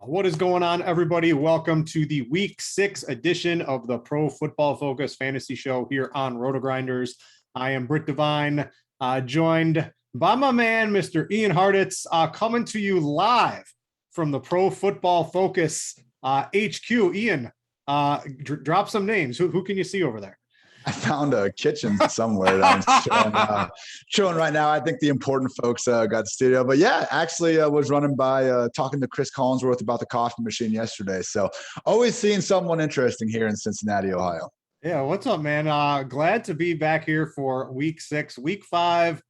What is going on, everybody? Welcome to the Week 6 edition of the Pro Football Focus Fantasy Show here on RotoGrinders. I am Brit Devine, joined by my man, Mr. Ian Hartitz, coming to you live from the Pro Football Focus HQ. Ian, drop some names. Who can you see over there? I found a kitchen somewhere that I'm showing right now. I think the important folks got the studio. But yeah, actually was running by talking to Chris Collinsworth about the coffee machine yesterday. So always seeing someone interesting here in Cincinnati, Ohio. Yeah, what's up, man? Glad to be back here for Week 6. Week 5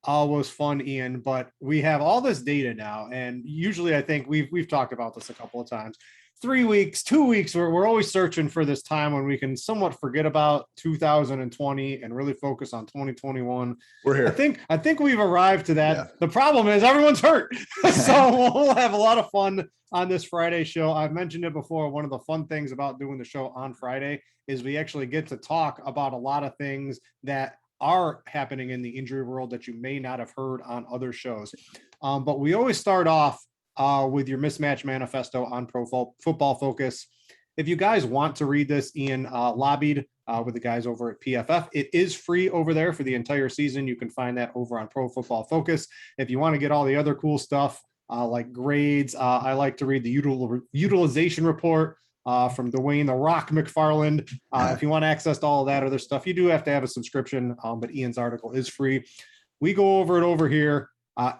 was fun, Ian, but we have all this data now. And usually I think we've talked about this a couple of times. 3 weeks, 2 weeks, we're always searching for this time when we can somewhat forget about 2020 and really focus on 2021. We're here. I think we've arrived to that. Yeah. The problem is everyone's hurt. So we'll have a lot of fun on this Friday show. I've mentioned it before. One of the fun things about doing the show on Friday is we actually get to talk about a lot of things that are happening in the injury world that you may not have heard on other shows. But we always start off with your mismatch manifesto on Pro Football Focus. If you guys want to read this, Ian lobbied with the guys over at PFF. It is free over there for the entire season. You can find that over on Pro Football Focus. If you want to get all the other cool stuff like grades, I like to read the utilization report from Dwayne "The Rock" McFarland. If you want access to all of that other stuff, you do have to have a subscription, but Ian's article is free. We go over it over here.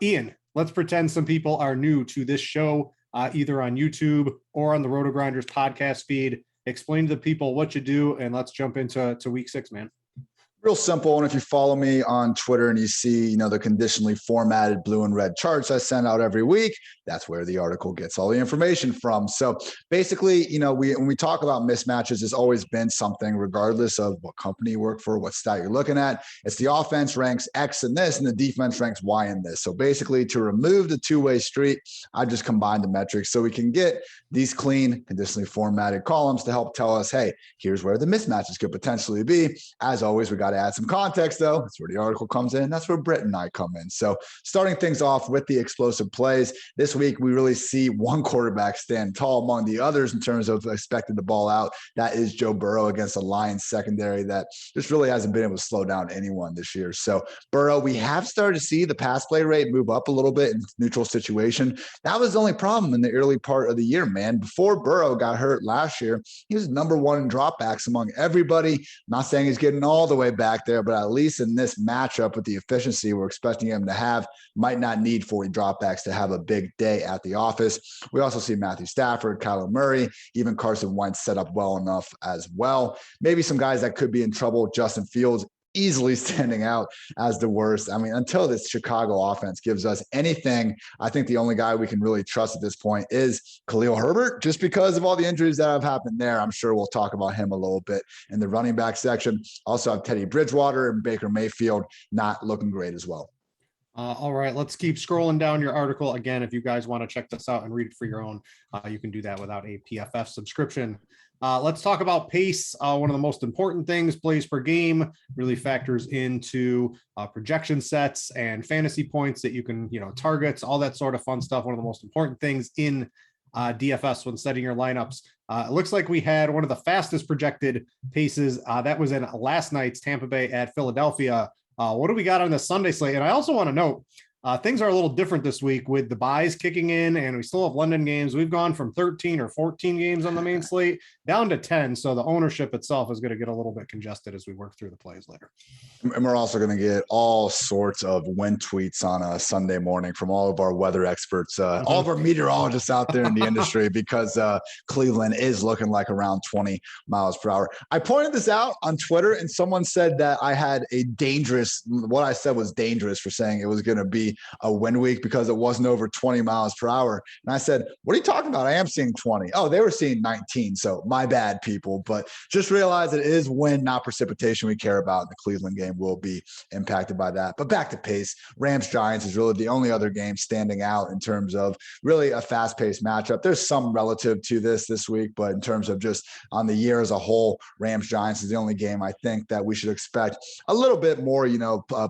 Ian, let's pretend some people are new to this show, either on YouTube or on the RotoGrinders podcast feed. Explain to the people what you do, and let's jump into Week 6, man. Real simple. And if you follow me on Twitter and you see, the conditionally formatted blue and red charts I send out every week, that's where the article gets all the information from. So basically, when we talk about mismatches, it's always been something, regardless of what company you work for, what stat you're looking at. It's the offense ranks X in this and the defense ranks Y in this. So basically, to remove the two-way street, I just combined the metrics so we can get these clean, conditionally formatted columns to help tell us, hey, here's where the mismatches could potentially be. As always, we got to add some context, though. That's where the article comes in. That's where Britt and I come in. So starting things off with the explosive plays, this week we really see one quarterback stand tall among the others in terms of expecting the ball out. That is Joe Burrow against a Lions secondary that just really hasn't been able to slow down anyone this year. So Burrow, we have started to see the pass play rate move up a little bit in neutral situation. That was the only problem in the early part of the year, man. Before Burrow got hurt last year, he was number one in dropbacks among everybody. I'm not saying he's getting all the way back there, but at least in this matchup with the efficiency we're expecting him to have, might not need 40 dropbacks to have a big day at the office. We also see Matthew Stafford, Kyler Murray, even Carson Wentz set up well enough as well. Maybe some guys that could be in trouble. Justin Fields easily standing out as the worst. I mean, until this Chicago offense gives us anything, I think the only guy we can really trust at this point is Khalil Herbert, just because of all the injuries that have happened there. I'm sure we'll talk about him a little bit in the running back section. Also have Teddy Bridgewater and Baker Mayfield not looking great as well. All right, let's keep scrolling down your article. Again, if you guys want to check this out and read it for your own, you can do that without a PFF subscription. Let's talk about pace. One of the most important things, plays per game, really factors into projection sets and fantasy points that you can, targets, all that sort of fun stuff. One of the most important things in DFS when setting your lineups. It looks like we had one of the fastest projected paces. That was in last night's Tampa Bay at Philadelphia. What do we got on the Sunday slate? And I also want to note, things are a little different this week with the buys kicking in, and we still have London games. We've gone from 13 or 14 games on the main slate down to 10. So the ownership itself is going to get a little bit congested as we work through the plays later. And we're also going to get all sorts of wind tweets on a Sunday morning from all of our weather experts, all of our meteorologists out there in the industry, because Cleveland is looking like around 20 miles per hour. I pointed this out on Twitter, and someone said that I had what I said was dangerous for saying it was going to be a wind week because it wasn't over 20 miles per hour. And I said, what are you talking about? I am seeing 20. Oh, they were seeing 19. So my bad, people. But just realize it is wind, not precipitation we care about. The Cleveland game will be impacted by that. But back to pace, Rams-Giants is really the only other game standing out in terms of really a fast-paced matchup. There's some relative to this week, but in terms of just on the year as a whole, Rams-Giants is the only game I think that we should expect a little bit more,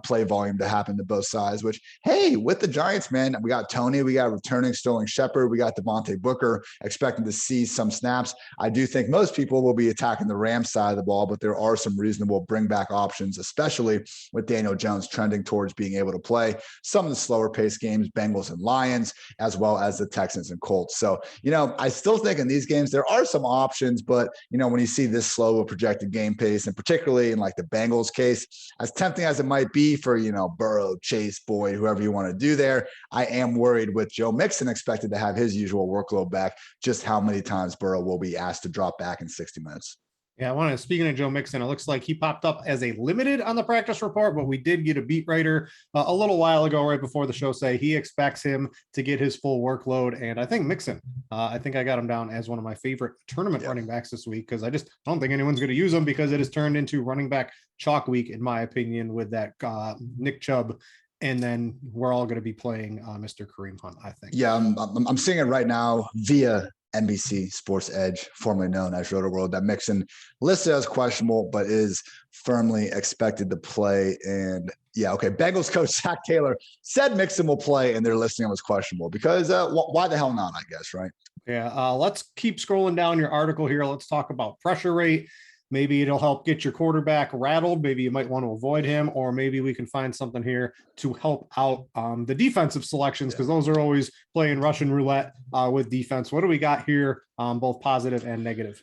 play volume to happen to both sides, which, hey, with the Giants, man, we got Tony, we got returning Sterling Shepard, we got Devontae Booker, expecting to see some snaps. I do think most people will be attacking the Rams side of the ball, but there are some reasonable bring back options, especially with Daniel Jones trending towards being able to play some of the slower pace games, Bengals and Lions, as well as the Texans and Colts. So, I still think in these games, there are some options, but, when you see this slow of projected game pace, and particularly in like the Bengals case, as tempting as it might be for, Burrow, Chase, Boyd, whoever you want to do there, I am worried with Joe Mixon expected to have his usual workload back, just how many times Burrow will be asked to drop back in 60 minutes. Yeah, speaking of Joe Mixon, it looks like he popped up as a limited on the practice report, but we did get a beat writer a little while ago, right before the show, say he expects him to get his full workload. And I think Mixon, I got him down as one of my favorite tournament running backs this week, because I just don't think anyone's going to use him, because it has turned into running back chalk week, in my opinion, with that Nick Chubb. And then we're all going to be playing Mr. Kareem Hunt, I think. Yeah, I'm seeing it right now via NBC Sports Edge, formerly known as RotoWorld, that Mixon listed as questionable, but is firmly expected to play. And Bengals coach Zach Taylor said Mixon will play, and they're listing him as questionable because why the hell not, I guess, right? Yeah, let's keep scrolling down your article here. Let's talk about pressure rate. Maybe it'll help get your quarterback rattled. Maybe you might want to avoid him, or maybe we can find something here to help out the defensive selections, because those are always playing Russian roulette with defense. What do we got here, both positive and negative?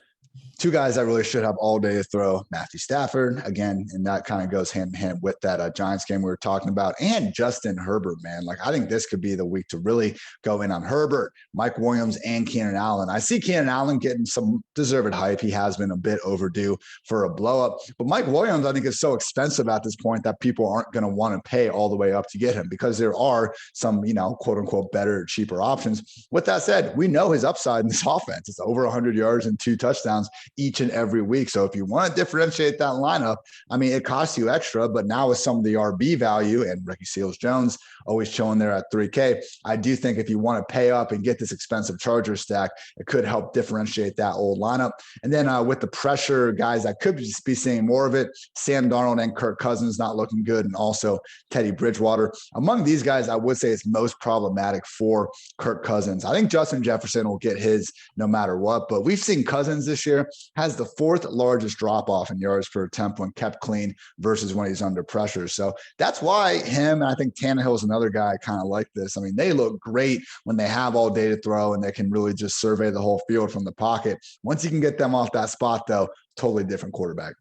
Two guys that really should have all day to throw, Matthew Stafford, again, and that kind of goes hand in hand with that Giants game we were talking about, and Justin Herbert, man. Like, I think this could be the week to really go in on Herbert, Mike Williams, and Keenan Allen. I see Keenan Allen getting some deserved hype. He has been a bit overdue for a blow-up. But Mike Williams, I think, is so expensive at this point that people aren't going to want to pay all the way up to get him, because there are some, quote-unquote, better, cheaper options. With that said, we know his upside in this offense. It's over 100 yards and 2 touchdowns each and every week. So if you want to differentiate that lineup, it costs you extra, but now with some of the RB value and Ricky Seals-Jones always chilling there at 3K, I do think if you want to pay up and get this expensive Chargers stack, it could help differentiate that old lineup. And then with the pressure guys, I could just be seeing more of it. Sam Darnold and Kirk Cousins not looking good, and also Teddy Bridgewater. Among these guys, I would say it's most problematic for Kirk Cousins. I think Justin Jefferson will get his no matter what, but we've seen Cousins this year has the 4th largest drop-off in yards per attempt when kept clean versus when he's under pressure. So that's why him, and I think Tannehill is another guy kind of like this. They look great when they have all day to throw and they can really just survey the whole field from the pocket. Once you can get them off that spot, though, totally different quarterback.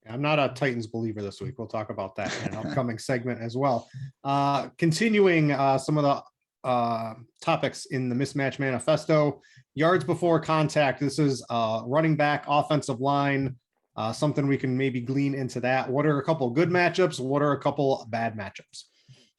I'm not a Titans believer this week. We'll talk about that in an upcoming segment as well. Continuing some of the topics in the mismatch manifesto. Yards before contact. This is running back, offensive line, something we can maybe glean into that. What are a couple of good matchups? What are a couple bad matchups?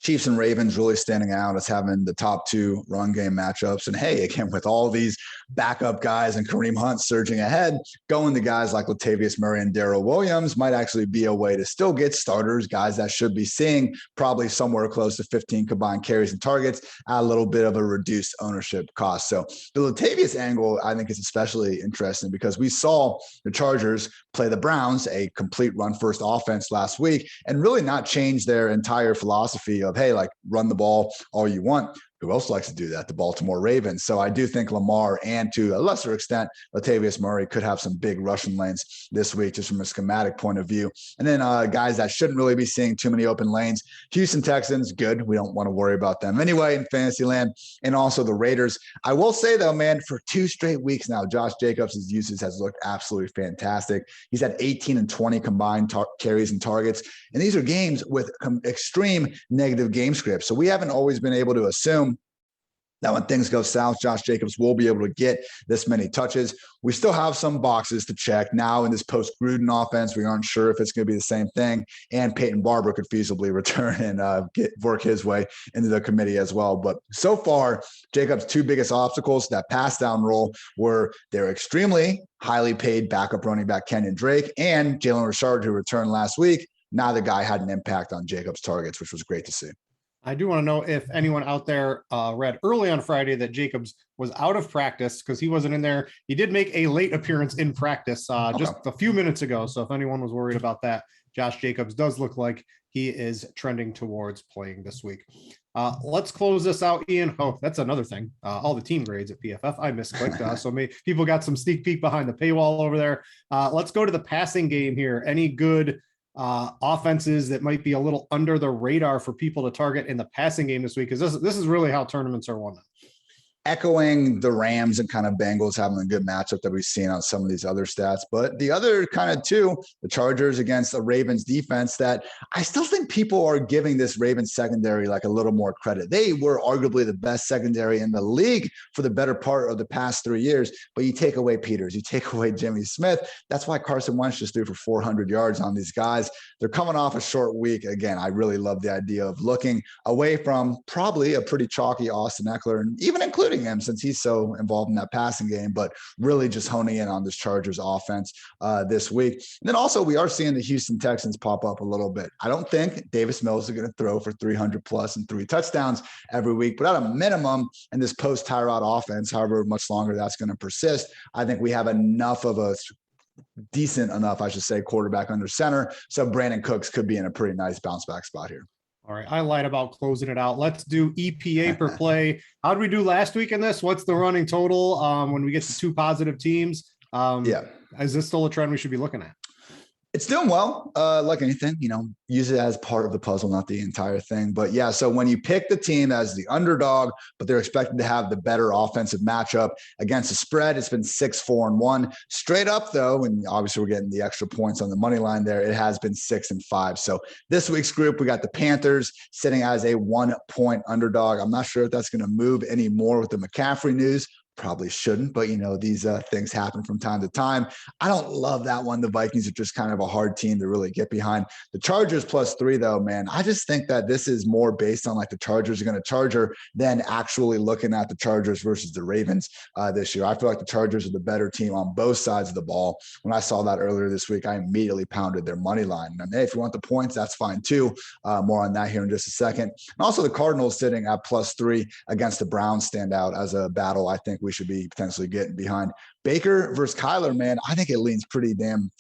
Chiefs and Ravens really standing out as having the top 2 run game matchups. And hey, again, with all these backup guys and Kareem Hunt surging ahead, going to guys like Latavius Murray and Darrell Williams might actually be a way to still get starters, guys that should be seeing probably somewhere close to 15 combined carries and targets at a little bit of a reduced ownership cost. So the Latavius angle, I think, is especially interesting because we saw the Chargers play the Browns, a complete run-first offense last week, and really not change their entire philosophy of, hey, like, run the ball all you want. who else likes to do that? The Baltimore Ravens. So I do think Lamar and to a lesser extent, Latavius Murray could have some big rushing lanes this week, just from a schematic point of view. And then guys that shouldn't really be seeing too many open lanes. Houston Texans, good. We don't want to worry about them anyway in fantasy land. And also the Raiders. I will say though, man, for 2 straight weeks now, Josh Jacobs' usage has looked absolutely fantastic. He's had 18 and 20 combined carries and targets. And these are games with extreme negative game scripts. So we haven't always been able to assume that when things go south, Josh Jacobs will be able to get this many touches. We still have some boxes to check. Now in this post-Gruden offense, we aren't sure if it's going to be the same thing. And Peyton Barber could feasibly return and work his way into the committee as well. But so far, Jacobs' 2 biggest obstacles, that pass down role, were their extremely highly paid backup running back Kenyon Drake and Jalen Richard, who returned last week. Now the guy had an impact on Jacobs' targets, which was great to see. I do want to know if anyone out there read early on Friday that Jacobs was out of practice because he wasn't in there. He did make a late appearance in practice just a few minutes ago. So if anyone was worried about that, Josh Jacobs does look like he is trending towards playing this week. Let's close this out, Ian. Oh, that's another thing. All the team grades at PFF. I misclicked. So people got some sneak peek behind the paywall over there. Let's go to the passing game here. Any good offenses that might be a little under the radar for people to target in the passing game this week? Because this is really how tournaments are won. Echoing the Rams and kind of Bengals having a good matchup that we've seen on some of these other stats. But the other kind of two, the Chargers against the Ravens defense, that I still think people are giving this Ravens secondary like a little more credit. They were arguably the best secondary in the league for the better part of the past 3 years. But you take away Peters, you take away Jimmy Smith. That's why Carson Wentz just threw for 400 yards on these guys. They're coming off a short week. Again, I really love the idea of looking away from probably a pretty chalky Austin Eckler, and even including him since he's so involved in that passing game, but really just honing in on this Chargers offense this week. And then also we are seeing the Houston Texans pop up a little bit. I don't think Davis Mills is going to throw for 300 plus and 3 touchdowns every week, but at a minimum in this post Tyrod offense, however much longer that's going to persist, I think we have enough of a decent enough, I should say, quarterback under center. So Brandon Cooks could be in a pretty nice bounce back spot here. All right. I lied about closing it out. Let's do EPA per play. How did we do last week in this? What's the running total when we get to 2 positive teams? Is this still a trend we should be looking at? It's doing well. Like anything, use it as part of the puzzle, not the entire thing. But yeah, so when you pick the team as the underdog, but they're expected to have the better offensive matchup against the spread, it's been 6-4-1. Straight up though, and obviously we're getting the extra points on the money line there, it has been 6-5. So this week's group, we got the Panthers sitting as a 1-point underdog. I'm not sure if that's going to move anymore with the McCaffrey news. Probably shouldn't, but these things happen from time to time. I don't love that one. The Vikings are just kind of a hard team to really get behind. The Chargers +3 though, man, I just think that this is more based on like the Chargers are going to Charger than actually looking at the Chargers versus the Ravens this year. I feel like the Chargers are the better team on both sides of the ball. When I saw that earlier this week, I immediately pounded their money line. And hey, if you want the points, that's fine too. More on that here in just a second. And also the Cardinals sitting at +3 against the Browns stand out as a battle I think we should be potentially getting behind. Baker versus Kyler, man, I think it leans pretty damn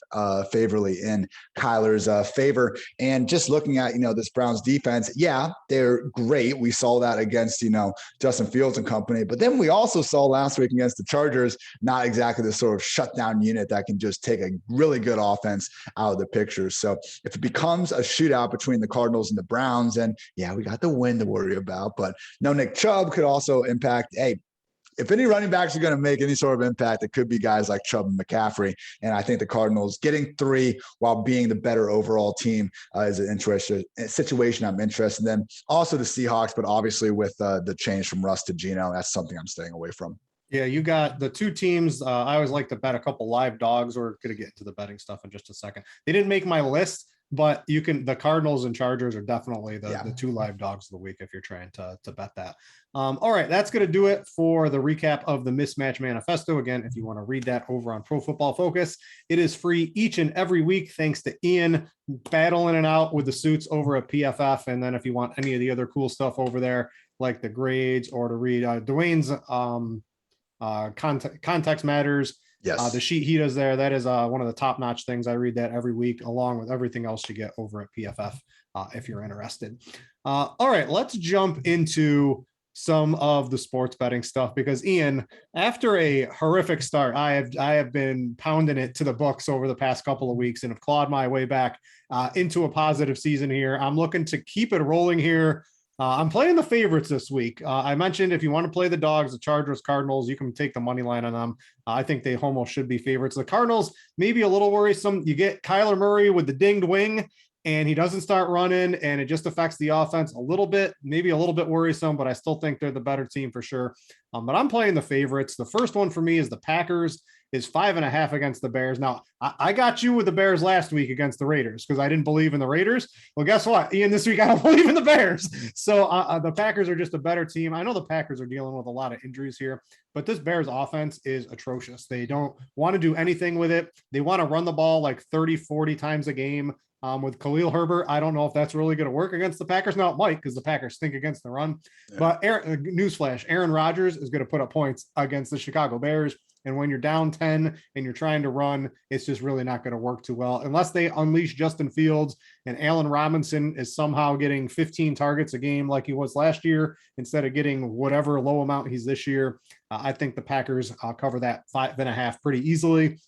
favorably in Kyler's favor. And just looking at, this Browns defense, yeah, they're great. We saw that against, Justin Fields and company. But then we also saw last week against the Chargers, not exactly the sort of shutdown unit that can just take a really good offense out of the picture. So if it becomes a shootout between the Cardinals and the Browns, and yeah, we got the win to worry about. But no, Nick Chubb could also impact, if any running backs are going to make any sort of impact, it could be guys like Chubb and McCaffrey. And I think the Cardinals getting 3 while being the better overall team is an interesting situation I'm interested in. Then also the Seahawks, but obviously with the change from Russ to Geno, that's something I'm staying away from. Yeah, you got the 2 teams. I always like to bet a couple live dogs. We're going to get into the betting stuff in just a second. They didn't make my list, but the Cardinals and Chargers are definitely the 2 live dogs of the week if you're trying to bet that. All right, that's going to do it for the recap of the Mismatch Manifesto. Again, if you want to read that over on Pro Football Focus, it is free each and every week. Thanks to Ian battling it out with the suits over at PFF. And then if you want any of the other cool stuff over there, like the grades or to read Dwayne's context matters. Yes. The sheet he does there, that is one of the top-notch things. I read that every week, along with everything else you get over at PFF if you're interested. All right, let's jump into some of the sports betting stuff, because Ian, after a horrific start, I have been pounding it to the books over the past couple of weeks and have clawed my way back into a positive season here. I'm looking to keep it rolling here. I'm playing the favorites this week. I mentioned if you want to play the dogs, the Chargers, Cardinals, you can take the money line on them. I think they almost should be favorites. The Cardinals, maybe a little worrisome. You get Kyler Murray with the dinged wing, and he doesn't start running, and it just affects the offense a little bit, maybe a little bit worrisome, but I still think they're the better team for sure. But I'm playing the favorites. The first one for me is the Packers, is 5.5 against the Bears. Now, I got you with the Bears last week against the Raiders because I didn't believe in the Raiders. Well, guess what, Ian, this week I don't believe in the Bears. So the Packers are just a better team. I know the Packers are dealing with a lot of injuries here, but this Bears offense is atrocious. They don't want to do anything with it. They want to run the ball like 30, 40 times a game. With Khalil Herbert, I don't know if that's really going to work against the Packers. Now it might, because the Packers stink against the run. Yeah. But newsflash, Aaron Rodgers is going to put up points against the Chicago Bears. And when you're down 10 and you're trying to run, it's just really not going to work too well unless they unleash Justin Fields and Allen Robinson is somehow getting 15 targets a game like he was last year instead of getting whatever low amount he's this year. I think the Packers cover that 5.5 pretty easily.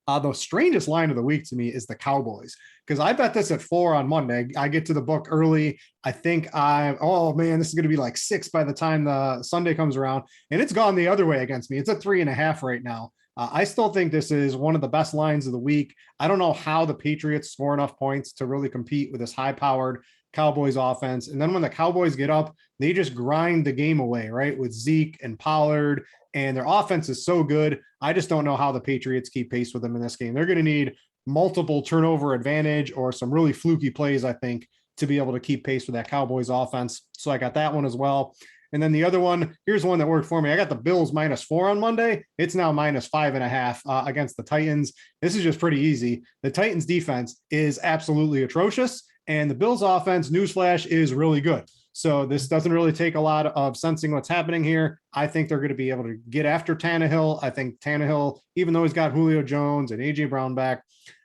The strangest line of the week to me is the Cowboys, because I bet this at 4 on Monday. I get to the book early. I think oh man, this is going to be like 6 by the time the Sunday comes around, and it's gone the other way against me. It's at 3.5 right now. I still think this is one of the best lines of the week. I don't know how the Patriots score enough points to really compete with this high-powered Cowboys offense. And then when the Cowboys get up, they just grind the game away, right? With Zeke and Pollard, and their offense is so good. I just don't know how the Patriots keep pace with them in this game. They're going to need multiple turnover advantage or some really fluky plays, I think, to be able to keep pace with that Cowboys offense. So I got that one as well. And then the other one, here's one that worked for me. I got the Bills -4 on Monday. It's now -5.5 against the Titans. This is just pretty easy. The Titans defense is absolutely atrocious, and the Bills offense, newsflash, is really good. So this doesn't really take a lot of sensing what's happening here. I think they're going to be able to get after Tannehill. I think Tannehill, even though he's got Julio Jones and AJ Brown back,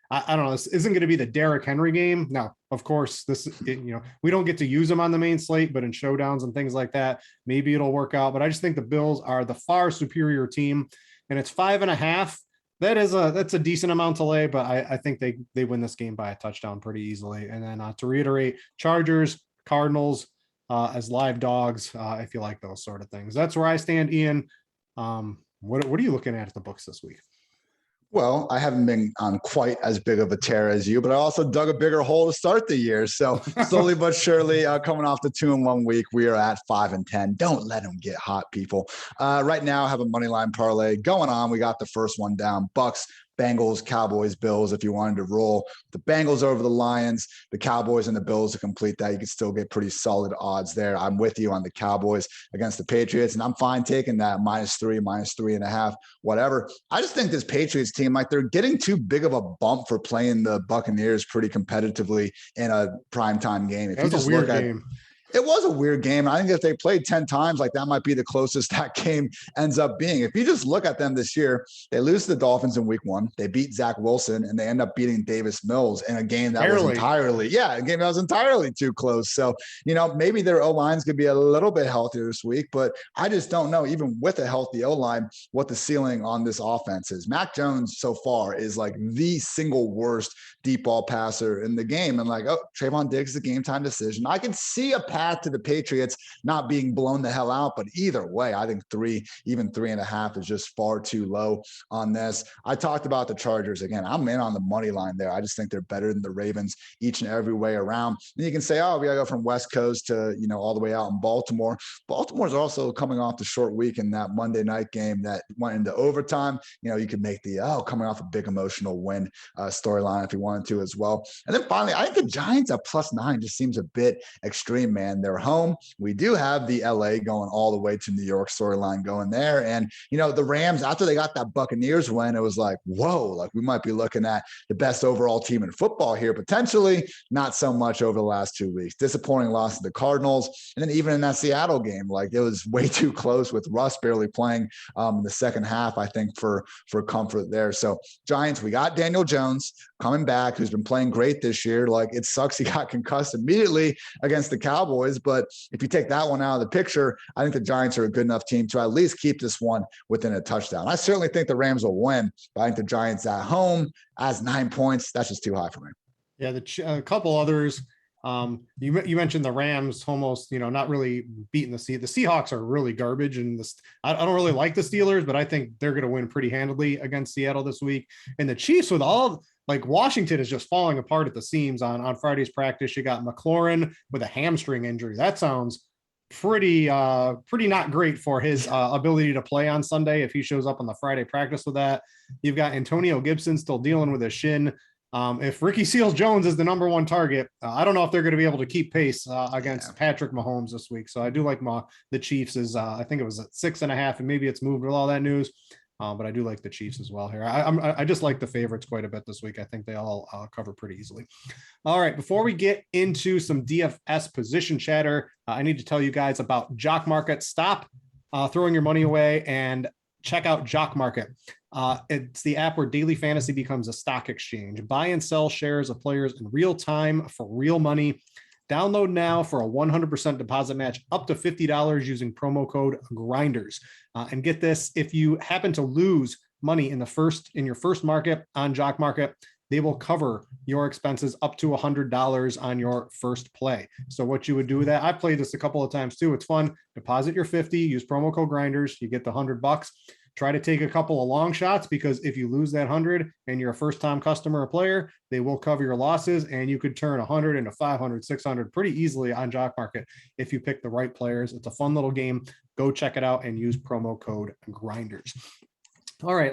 I don't know, this isn't going to be the Derrick Henry game. Now, of course, we don't get to use them on the main slate, but in showdowns and things like that, maybe it'll work out. But I just think the Bills are the far superior team, and it's 5.5. That's a decent amount to lay, but I think they win this game by a touchdown pretty easily. And then to reiterate, Chargers, Cardinals as live dogs, if you like those sort of things. That's where I stand, Ian. What are you looking at the books this week? Well, I haven't been on quite as big of a tear as you, but I also dug a bigger hole to start the year. So slowly but surely, coming off the 2-1 week, we are at 5-10. Don't let them get hot, people. Right now, I have a money line parlay going on. We got the first one down. Bucks, Bengals, Cowboys, Bills. If you wanted to roll the Bengals over the Lions, the Cowboys and the Bills to complete that, you could still get pretty solid odds there. I'm with you on the Cowboys against the Patriots, and I'm fine taking that -3, -3.5, whatever. I just think this Patriots team, like, they're getting too big of a bump for playing the Buccaneers pretty competitively in a primetime game. If That's you just a weird look game. It was a weird game. I think if they played 10 times, like, that might be the closest that game ends up being. If you just look at them this year, they lose to the Dolphins in week 1. They beat Zach Wilson, and they end up beating Davis Mills in a game that was entirely too close. So, maybe their O-lines could be a little bit healthier this week, but I just don't know, even with a healthy O-line, what the ceiling on this offense is. Mac Jones so far is like the single worst deep ball passer in the game. And Trayvon Diggs is a game time decision. I can see a path to the Patriots not being blown the hell out, but either way, I think 3, even 3.5 is just far too low on this. I talked about the Chargers again. I'm in on the money line there. I just think they're better than the Ravens each and every way around. And you can say, oh, we gotta go from West Coast to, all the way out in Baltimore. Baltimore's also coming off the short week in that Monday night game that went into overtime. You could make the, coming off a big emotional win storyline if you wanted to as well. And then finally, I think the Giants at +9 just seems a bit extreme, man. They're home. We do have the LA going all the way to New York storyline going there. And, the Rams, after they got that Buccaneers win, it was like, whoa, like we might be looking at the best overall team in football here, potentially. Not so much over the last 2 weeks. Disappointing loss to the Cardinals. And then even in that Seattle game, like, it was way too close with Russ barely playing in the second half, I think, for comfort there. So Giants, we got Daniel Jones coming back, who's been playing great this year. Like, it sucks he got concussed immediately against the Cowboys. Cowboys. But if you take that one out of the picture, I think the Giants are a good enough team to at least keep this one within a touchdown. I certainly think the Rams will win, but I think the Giants at home as 9 points, that's just too high for me. Yeah, a couple others. You mentioned the Rams almost, not really beating the Seahawks are really garbage, and I don't really like the Steelers, but I think they're going to win pretty handily against Seattle this week. And the Chiefs, with all like Washington is just falling apart at the seams on Friday's practice. You got McLaurin with a hamstring injury. That sounds pretty not great for his ability to play on Sunday if he shows up on the Friday practice with that. You've got Antonio Gibson still dealing with a shin. If Ricky Seals-Jones is the number one target, I don't know if they're going to be able to keep pace against Patrick Mahomes this week. So I do like the Chiefs I think it was at 6.5, and maybe it's moved with all that news. But I do like the Chiefs as well here. I just like the favorites quite a bit this week. I think they all cover pretty easily. All right, before we get into some DFS position chatter, I need to tell you guys about Jock Market. Stop throwing your money away and check out Jock Market. It's the app where daily fantasy becomes a stock exchange. Buy and sell shares of players in real time for real money. Download now for a 100% deposit match up to $50 using promo code GRINDERS. And get this, if you happen to lose money in your first market on Jock Market, they will cover your expenses up to $100 on your first play. So what you would do with that, I've played this a couple of times too. It's fun. Deposit your 50, use promo code GRINDERS, you get the $100. Try to take a couple of long shots, because if you lose that 100 and you're a first-time customer or player, they will cover your losses, and you could turn 100 into 500, 600 pretty easily on Jock Market if you pick the right players. It's a fun little game. Go check it out and use promo code GRINDERS. All right,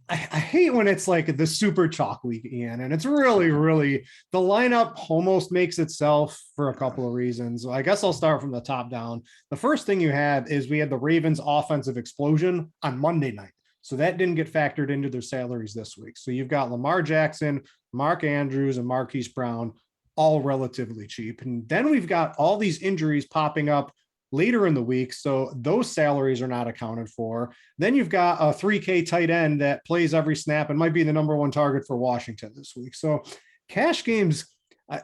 I hate when it's like the super chalk week, Ian, and it's really, the lineup almost makes itself for a couple of reasons. I guess I'll start from the top down. The first thing you have is we had the Ravens offensive explosion on Monday night. So that didn't get factored into their salaries this week. So you've got Lamar Jackson, Mark Andrews, and Marquise Brown, all relatively cheap. And then we've got all these injuries popping up later in the week, so those salaries are not accounted for. Then you've got a 3K tight end that plays every snap and might be the number one target for Washington this week. So cash games,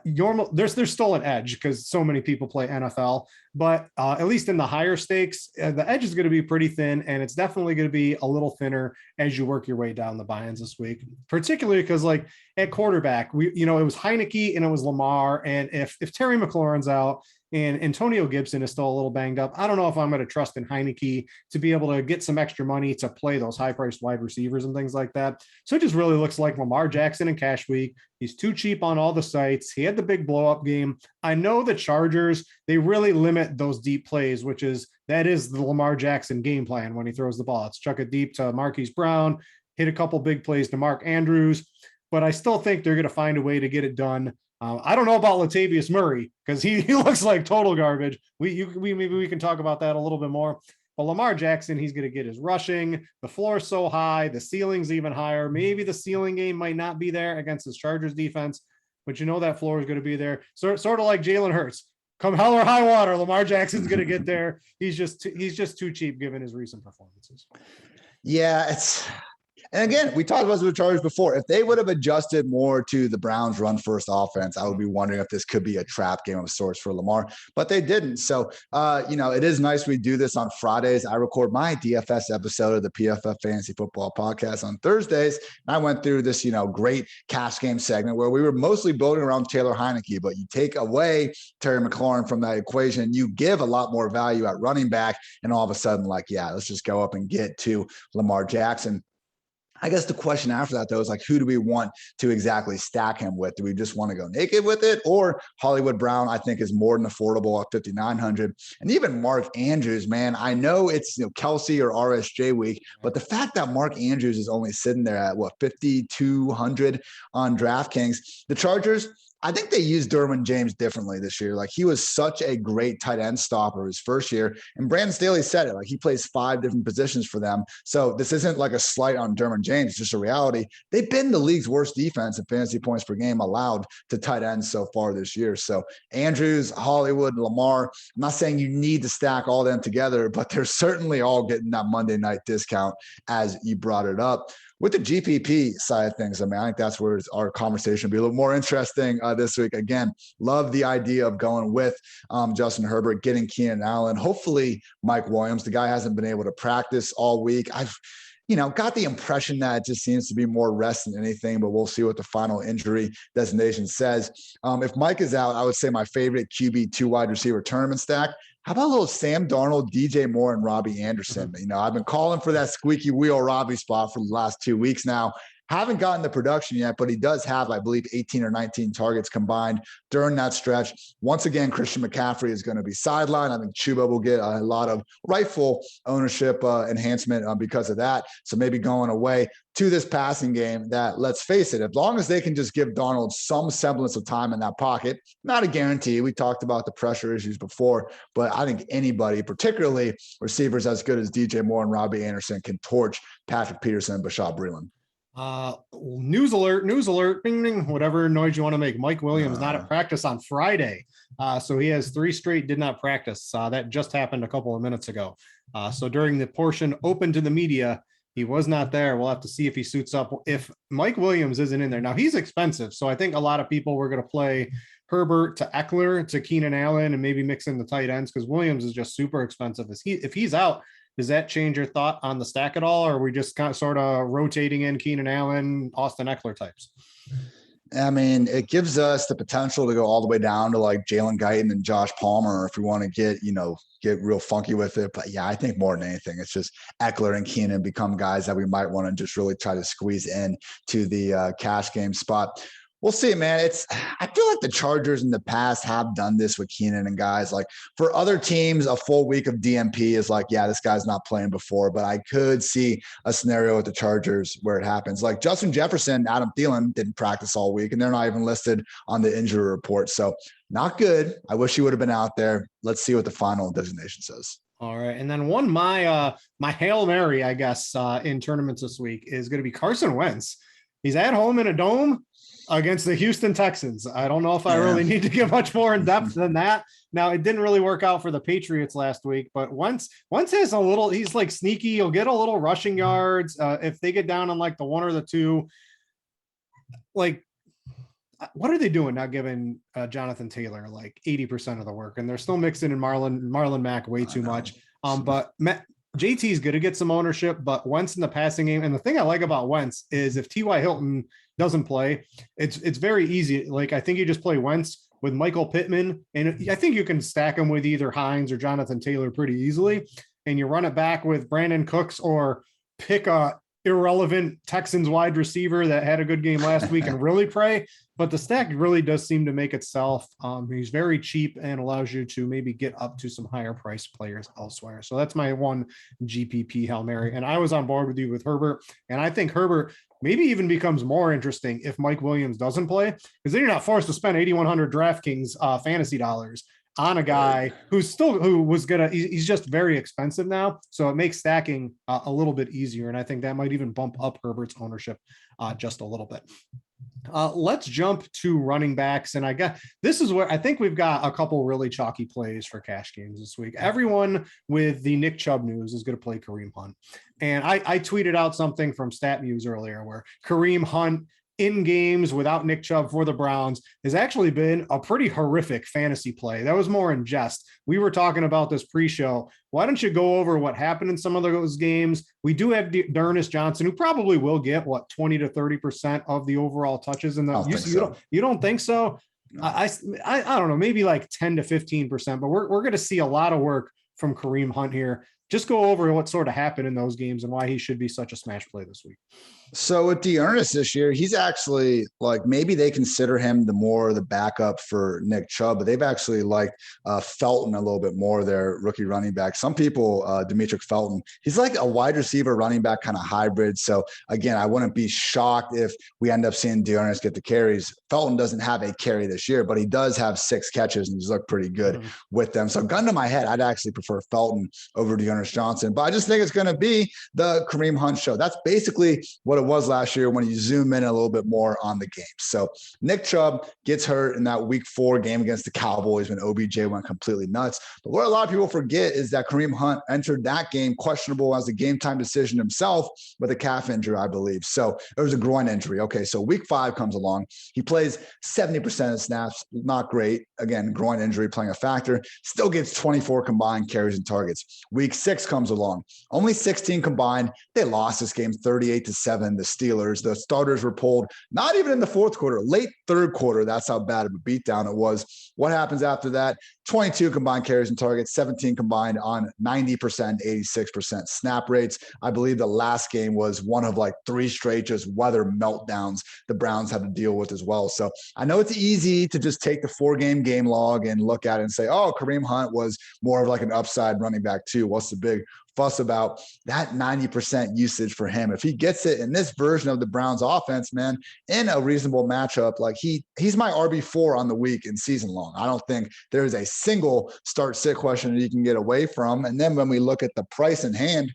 there's still an edge because so many people play NFL, but at least in the higher stakes, the edge is going to be pretty thin, and it's definitely going to be a little thinner as you work your way down the buy-ins this week, particularly because like at quarterback, it was Heineke and it was Lamar. And if Terry McLaurin's out and Antonio Gibson is still a little banged up, I don't know if I'm going to trust in Heineke to be able to get some extra money to play those high-priced wide receivers and things like that. So it just really looks like Lamar Jackson in cash week. He's too cheap on all the sites. He had the big blow-up game. I know the Chargers, they really limit those deep plays, that is the Lamar Jackson game plan when he throws the ball. It's chuck it deep to Marquise Brown, hit a couple big plays to Mark Andrews, but I still think they're going to find a way to get it done. I don't know about Latavius Murray because he looks like total garbage. Maybe we can talk about that a little bit more. But Lamar Jackson, he's going to get his rushing. The floor's so high, the ceiling's even higher. Maybe the ceiling game might not be there against this Chargers defense, but that floor is going to be there. Sort of like Jalen Hurts. Come hell or high water, Lamar Jackson's going to get there. He's just too cheap given his recent performances. Yeah, and again, we talked about the Chargers before. If they would have adjusted more to the Browns' run-first offense, I would be wondering if this could be a trap game of sorts for Lamar, but they didn't. So, it is nice we do this on Fridays. I record my DFS episode of the PFF Fantasy Football Podcast on Thursdays. And I went through this, great cash game segment where we were mostly building around Taylor Heineke, but you take away Terry McLaurin from that equation, you give a lot more value at running back, and all of a sudden, let's just go up and get to Lamar Jackson. I guess the question after that, though, is who do we want to exactly stack him with? Do we just want to go naked with it? Or Hollywood Brown, I think, is more than affordable at 5,900. And even Mark Andrews, man, I know it's Kelsey or RSJ week, but the fact that Mark Andrews is only sitting there at 5,200 on DraftKings, the Chargers, I think they used Derwin James differently this year. He was such a great tight end stopper his first year. And Brandon Staley said it, he plays 5 different positions for them. So this isn't a slight on Derwin James. It's just a reality. They've been the league's worst defense in fantasy points per game allowed to tight ends so far this year. So Andrews, Hollywood, Lamar, I'm not saying you need to stack all them together, but they're certainly all getting that Monday night discount as you brought it up. With the GPP side of things, I mean, I think that's where our conversation will be a little more interesting this week. Again, love the idea of going with Justin Herbert, getting Keenan Allen, hopefully Mike Williams. The guy hasn't been able to practice all week. I've got the impression that it just seems to be more rest than anything, but we'll see what the final injury designation says. If Mike is out, I would say my favorite QB 2 wide receiver tournament stack. How about a little Sam Darnold, DJ Moore, and Robbie Anderson? I've been calling for that squeaky wheel Robbie spot for the last 2 weeks now. Haven't gotten the production yet, but he does have, I believe, 18 or 19 targets combined during that stretch. Once again, Christian McCaffrey is going to be sidelined. I think Chuba will get a lot of rightful ownership enhancement because of that. So maybe going away to this passing game that, let's face it, as long as they can just give Darnold some semblance of time in that pocket, not a guarantee. We talked about the pressure issues before, but I think anybody, particularly receivers as good as DJ Moore and Robbie Anderson, can torch Patrick Peterson and Bashaud Breeland. News alert, bing, bing, whatever noise you want to make. Mike Williams not at practice on Friday. So he has 3 straight did not practice. That just happened a couple of minutes ago. So during the portion open to the media, he was not there. We'll have to see if he suits up. If Mike Williams isn't in there. Now he's expensive. So I think a lot of people were going to play Herbert to Eckler to Keenan Allen and maybe mix in the tight ends because Williams is just super expensive. If he's out, does that change your thought on the stack at all? Or are we just kind of sort of rotating in Keenan Allen, Austin Eckler types? I mean, it gives us the potential to go all the way down to like Jalen Guyton and Josh Palmer if we want to get real funky with it. But yeah, I think more than anything, it's just Eckler and Keenan become guys that we might want to just really try to squeeze in to the cash game spot. We'll see, man. I feel like the Chargers in the past have done this with Keenan and guys. Like for other teams, a full week of DMP is like, yeah, this guy's not playing before, but I could see a scenario with the Chargers where it happens. Like Justin Jefferson, Adam Thielen didn't practice all week, and they're not even listed on the injury report. So not good. I wish he would have been out there. Let's see what the final designation says. All right. And then my Hail Mary, I guess, in tournaments this week is going to be Carson Wentz. He's at home in a dome against the Houston Texans. I don't know if I really need to get much more in depth than that. Now, it didn't really work out for the Patriots last week, but once has he's like sneaky. He'll get a little rushing yards. If they get down on like the 1 or the 2, like, what are they doing? Not giving Jonathan Taylor like 80% of the work, and they're still mixing in Marlon Mack way too much. But JT is going to get some ownership, but Wentz in the passing game. And the thing I like about Wentz is if T.Y. Hilton doesn't play, it's very easy. Like, I think you just play Wentz with Michael Pittman, and I think you can stack him with either Hines or Jonathan Taylor pretty easily. And you run it back with Brandon Cooks or pick a irrelevant Texans wide receiver that had a good game last week and really pray. But the stack really does seem to make itself. He's very cheap and allows you to maybe get up to some higher price players elsewhere. So that's my one GPP Hail Mary. And I was on board with you with Herbert. And I think Herbert maybe even becomes more interesting if Mike Williams doesn't play, because then you're not forced to spend 8,100 DraftKings fantasy dollars on a guy he's just very expensive now. So it makes stacking a little bit easier. And I think that might even bump up Herbert's ownership just a little bit. Let's jump to running backs. And I guess this is where I think we've got a couple really chalky plays for cash games this week. Everyone with the Nick Chubb news is going to play Kareem Hunt. And I tweeted out something from StatMuse earlier where Kareem Hunt in games without Nick Chubb for the Browns has actually been a pretty horrific fantasy play. That was more in jest. We were talking about this pre-show. Why don't you go over what happened in some of those games? We do have D'Ernest Johnson, who probably will get 20 to 30% of the overall touches in the. You don't think so? No. I don't know, maybe like 10 to 15%, but we're going to see a lot of work from Kareem Hunt here. Just go over what sort of happened in those games and why he should be such a smash play this week. So with D'Ernest this year, he's actually like, maybe they consider him the backup for Nick Chubb, but they've actually liked Felton a little bit more, their rookie running back. Some people, Demetric Felton, he's like a wide receiver running back kind of hybrid. So again, I wouldn't be shocked if we end up seeing D'Ernest get the carries. Felton doesn't have a carry this year, but he does have 6 catches and he's looked pretty good with them. So gun to my head, I'd actually prefer Felton over D'Ernest Johnson, but I just think it's going to be the Kareem Hunt show. That's basically what it was last year when you zoom in a little bit more on the game. So Nick Chubb gets hurt in that week 4 game against the Cowboys when OBJ went completely nuts. But what a lot of people forget is that Kareem Hunt entered that game questionable as a game time decision himself with a calf injury, I believe. So it was a groin injury. Okay, so week 5 comes along. He plays 70% of snaps, not great. Again, groin injury playing a factor. Still gets 24 combined carries and targets. Week 6 comes along. Only 16 combined. They lost this game 38-7. The Steelers. The starters were pulled, not even in the fourth quarter, late third quarter. That's how bad of a beatdown it was. What happens after that? 22 combined carries and targets, 17 combined on 90%, 86% snap rates. I believe the last game was one of like 3 straight just weather meltdowns the Browns had to deal with as well. So I know it's easy to just take the 4-game game log and look at it and say, oh, Kareem Hunt was more of like an upside running back too. What's the big fuss about that 90% usage for him? If he gets it in this version of the Browns offense, man, in a reasonable matchup, like he's my RB4 on the week in season long. I don't think there's a single start sit question that you can get away from. And then when we look at the price in hand,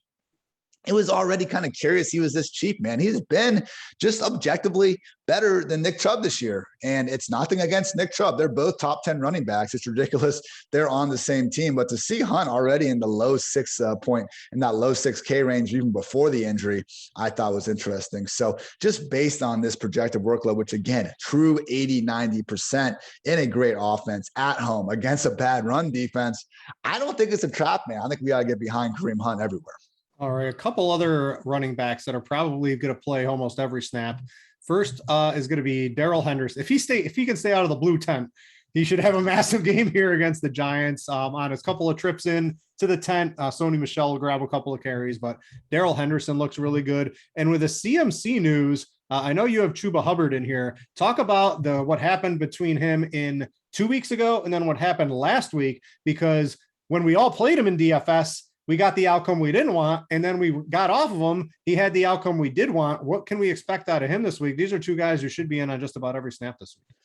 it was already kind of curious he was this cheap, man. He's been just objectively better than Nick Chubb this year. And it's nothing against Nick Chubb. They're both top 10 running backs. It's ridiculous they're on the same team. But to see Hunt already in the low 6K range even before the injury, I thought was interesting. So just based on this projected workload, which again, true 80-90% in a great offense at home against a bad run defense, I don't think it's a trap, man. I think we got to get behind Kareem Hunt everywhere. All right, a couple other running backs that are probably going to play almost every snap. First is going to be Darrell Henderson. If he can stay out of the blue tent, he should have a massive game here against the Giants. On his couple of trips in to the tent, Sony Michel will grab a couple of carries, but Darrell Henderson looks really good. And with the CMC news, I know you have Chuba Hubbard in here. Talk about what happened between him in 2 weeks ago and then what happened last week, because when we all played him in DFS, we got the outcome we didn't want, and then we got off of him. He had the outcome we did want. What can we expect out of him this week? These are 2 guys who should be in on just about every snap this week.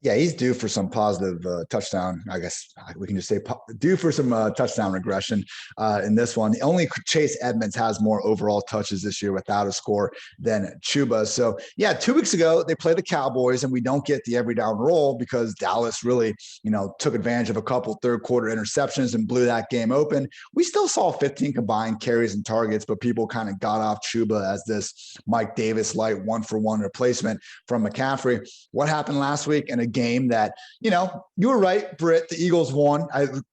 Yeah, he's due for some positive touchdown. I guess we can just say due for some touchdown regression in this one. Only Chase Edmonds has more overall touches this year without a score than Chuba. So, yeah, 2 weeks ago, they play the Cowboys, and we don't get the every down roll because Dallas really, took advantage of a couple third quarter interceptions and blew that game open. We still saw 15 combined carries and targets, but people kind of got off Chuba as this Mike Davis light 1-for-1 replacement from McCaffrey. What happened last week? And game that, you were right, Brit, the Eagles won.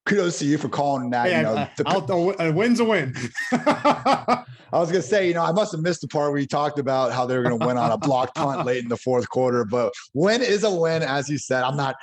Kudos to you for calling that. A win's a win. I was going to say, I must have missed the part where you talked about how they were going to win on a blocked punt late in the fourth quarter, but win is a win, as you said. I'm not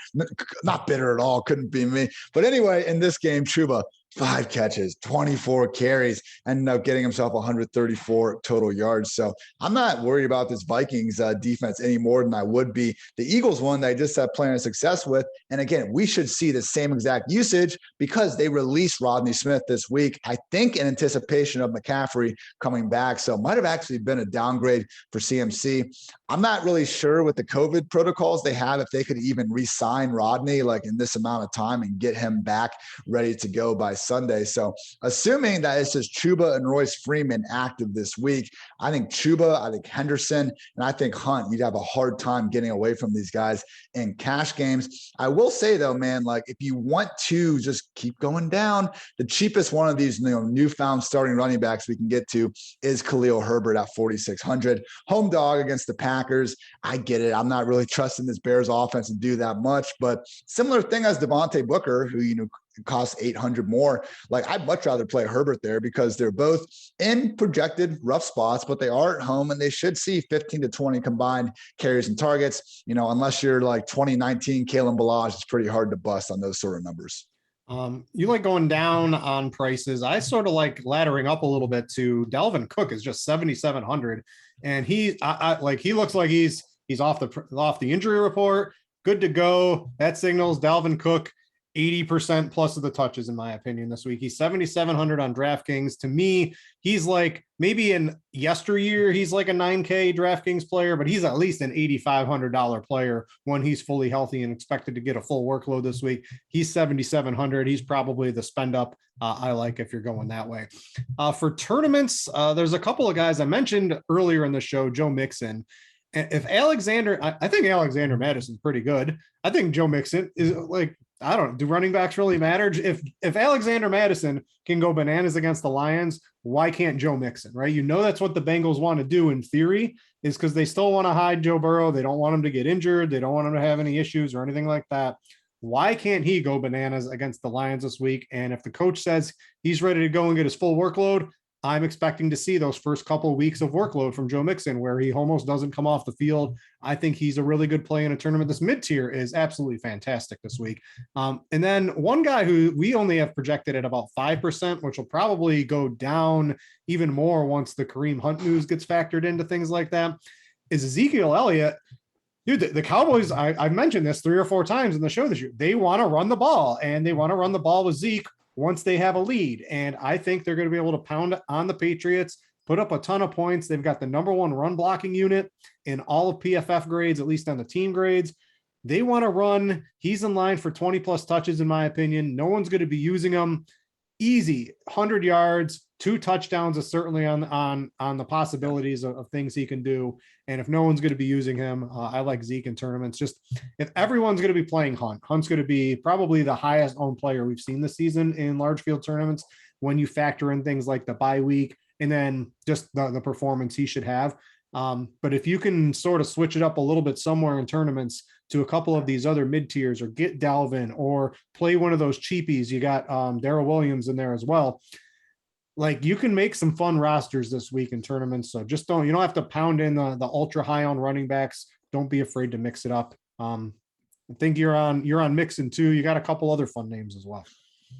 bitter at all. Couldn't be me. But anyway, in this game, Chuba, 5 catches, 24 carries, ended up getting himself 134 total yards. So I'm not worried about this Vikings defense any more than I would be the Eagles one that I just had plenty of success with. And again, we should see the same exact usage because they released Rodney Smith this week, I think in anticipation of McCaffrey coming back. So it might have actually been a downgrade for CMC. I'm not really sure with the COVID protocols they have if they could even re-sign Rodney like in this amount of time and get him back ready to go by Sunday. So assuming that it's just Chuba and Royce Freeman active this week, I think Chuba, I think Henderson, and I think Hunt, you'd have a hard time getting away from these guys in cash games. I will say though, man, like if you want to just keep going down, the cheapest one of these newfound starting running backs we can get to is Khalil Herbert at 4,600. Home dog against the Packers. I get it. I'm not really trusting this Bears offense to do that much, but similar thing as Devontae Booker, who, costs 800 more. Like I'd much rather play Herbert there because they're both in projected rough spots, but they are at home and they should see 15 to 20 combined carries and targets. Unless you're like 2019 Kalen Ballage, it's pretty hard to bust on those sort of numbers. You like going down on prices. I sort of like laddering up a little bit to Dalvin Cook is just 7,700, and he looks like he's off the injury report, good to go. That signals Dalvin Cook 80% plus of the touches, in my opinion, this week. He's 7,700 on DraftKings. To me, he's like maybe in yesteryear, he's like a 9K DraftKings player, but he's at least an $8,500 player when he's fully healthy and expected to get a full workload this week. He's 7,700. He's probably the spend up I like if you're going that way. For tournaments, there's a couple of guys I mentioned earlier in the show, Joe Mixon. If Alexander, I think Alexander Madison's pretty good. I think Joe Mixon is like, I don't know, do running backs really matter? If Alexander Madison can go bananas against the Lions, why can't Joe Mixon, right? You know, that's what the Bengals want to do in theory, is because they still want to hide Joe Burrow. They don't want him to get injured. They don't want him to have any issues or anything like that. Why can't he go bananas against the Lions this week? And if the coach says he's ready to go and get his full workload, I'm expecting to see those first couple of weeks of workload from Joe Mixon, where he almost doesn't come off the field. I think he's a really good play in a tournament. This mid-tier is absolutely fantastic this week. And then one guy who we only have projected at about 5%, which will probably go down even more once the Kareem Hunt news gets factored into things like that, is Ezekiel Elliott. Dude, the Cowboys, I've mentioned this 3 or 4 times in the show this year. They want to run the ball, and they want to run the ball with Zeke once they have a lead. And I think they're going to be able to pound on the Patriots, put up a ton of points. They've got the #1 run blocking unit in all of PFF grades, at least on the team grades. They want to run. He's in line for 20 plus touches, in my opinion. No one's going to be using him. Easy 100 yards, 2 touchdowns is certainly on the possibilities of things he can do. And if no one's going to be using him, I like Zeke in tournaments. Just if everyone's going to be playing Hunt's going to be probably the highest owned player we've seen this season in large field tournaments when you factor in things like the bye week and then just the performance he should have. But if you can sort of switch it up a little bit somewhere in tournaments to a couple of these other mid tiers, or get Dalvin, or play one of those cheapies, you got Darrell Williams in there as well. Like, you can make some fun rosters this week in tournaments. So you don't have to pound in the ultra high on running backs. Don't be afraid to mix it up. I think you're on Mixon too. You got a couple other fun names as well.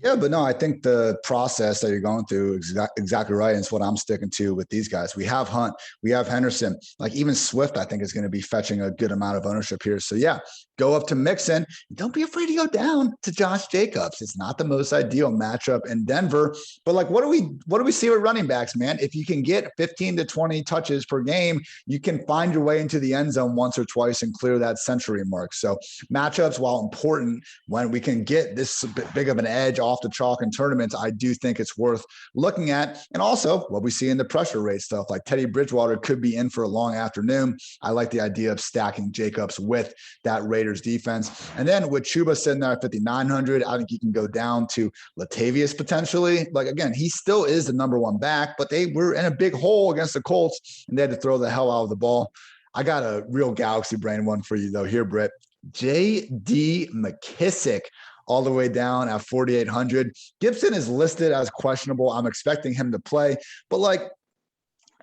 Yeah, but no, I think the process that you're going through is exactly right. And it's what I'm sticking to with these guys. We have Hunt, we have Henderson, like even Swift, I think is going to be fetching a good amount of ownership here. So yeah, go up to Mixon. Don't be afraid to go down to Josh Jacobs. It's not the most ideal matchup in Denver, but like, what do we see with running backs, man? If you can get 15 to 20 touches per game, you can find your way into the end zone once or twice and clear that century mark. So matchups, while important, when we can get this big of an edge off the chalk in tournaments, I do think it's worth looking at. And also what we see in the pressure rate stuff, like Teddy Bridgewater could be in for a long afternoon. I like the idea of stacking Jacobs with that Raiders defense. And then with Chuba sitting there at 5,900, I think you can go down to Latavius potentially. Like, again, he still is the #1 back, but they were in a big hole against the Colts and they had to throw the hell out of the ball. I got a real galaxy brain one for you though here, Britt. J.D. McKissick all the way down at 4,800. Gibson is listed as questionable. I'm expecting him to play, but like,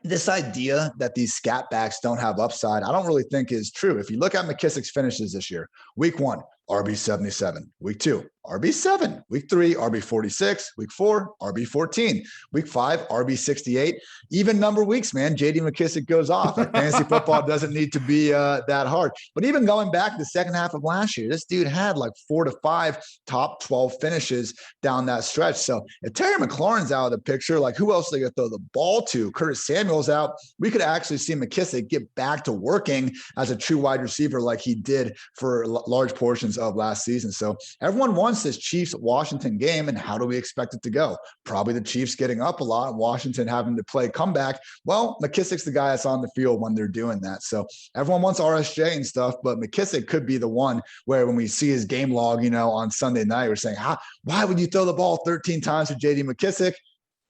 this idea that these scat backs don't have upside, I don't really think is true. If you look at McKissick's finishes this year, week 1, RB77, week 2, RB7, week 3, RB46, week 4, RB14, week 5, RB68, even number weeks, man. JD McKissick goes off. Like, fantasy football doesn't need to be that hard. But even going back to the second half of last year, this dude had like 4 to 5 top 12 finishes down that stretch. So if Terry McLaurin's out of the picture, like who else are they going to throw the ball to? Curtis Samuel's out. We could actually see McKissick get back to working as a true wide receiver like he did for large portions of last season. So everyone wants this Chiefs-Washington game, and how do we expect it to go? Probably the Chiefs getting up a lot and Washington having to play comeback. Well, McKissick's the guy that's on the field when they're doing that. So everyone wants RSJ and stuff, but McKissick could be the one where when we see his game log, on Sunday night, we're saying, why would you throw the ball 13 times to JD McKissick?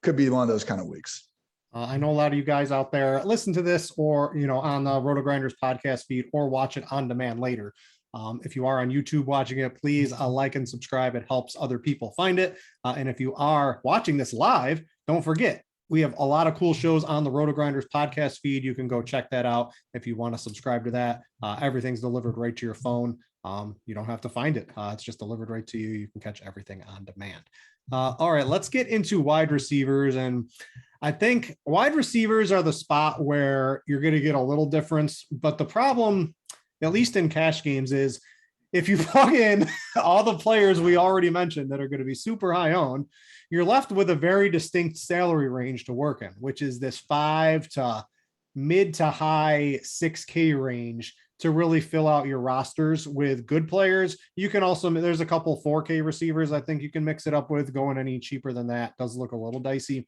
Could be one of those kind of weeks. I know a lot of you guys out there listen to this or, on the RotoGrinders podcast feed or watch it on demand later. If you are on YouTube watching it, please like and subscribe. It helps other people find it. And if you are watching this live, don't forget, we have a lot of cool shows on the RotoGrinders podcast feed. You can go check that out if you want to subscribe to that. Everything's delivered right to your phone. You don't have to find it. It's just delivered right to you. You can catch everything on demand. All right, let's get into wide receivers. And I think wide receivers are the spot where you're going to get a little difference. But the problem, at least in cash games, is if you plug in all the players we already mentioned that are going to be super high owned, you're left with a very distinct salary range to work in, which is this 5 to mid to high 6K range to really fill out your rosters with good players. You can also, there's a couple 4K receivers I think you can mix it up with. Going any cheaper than that does look a little dicey.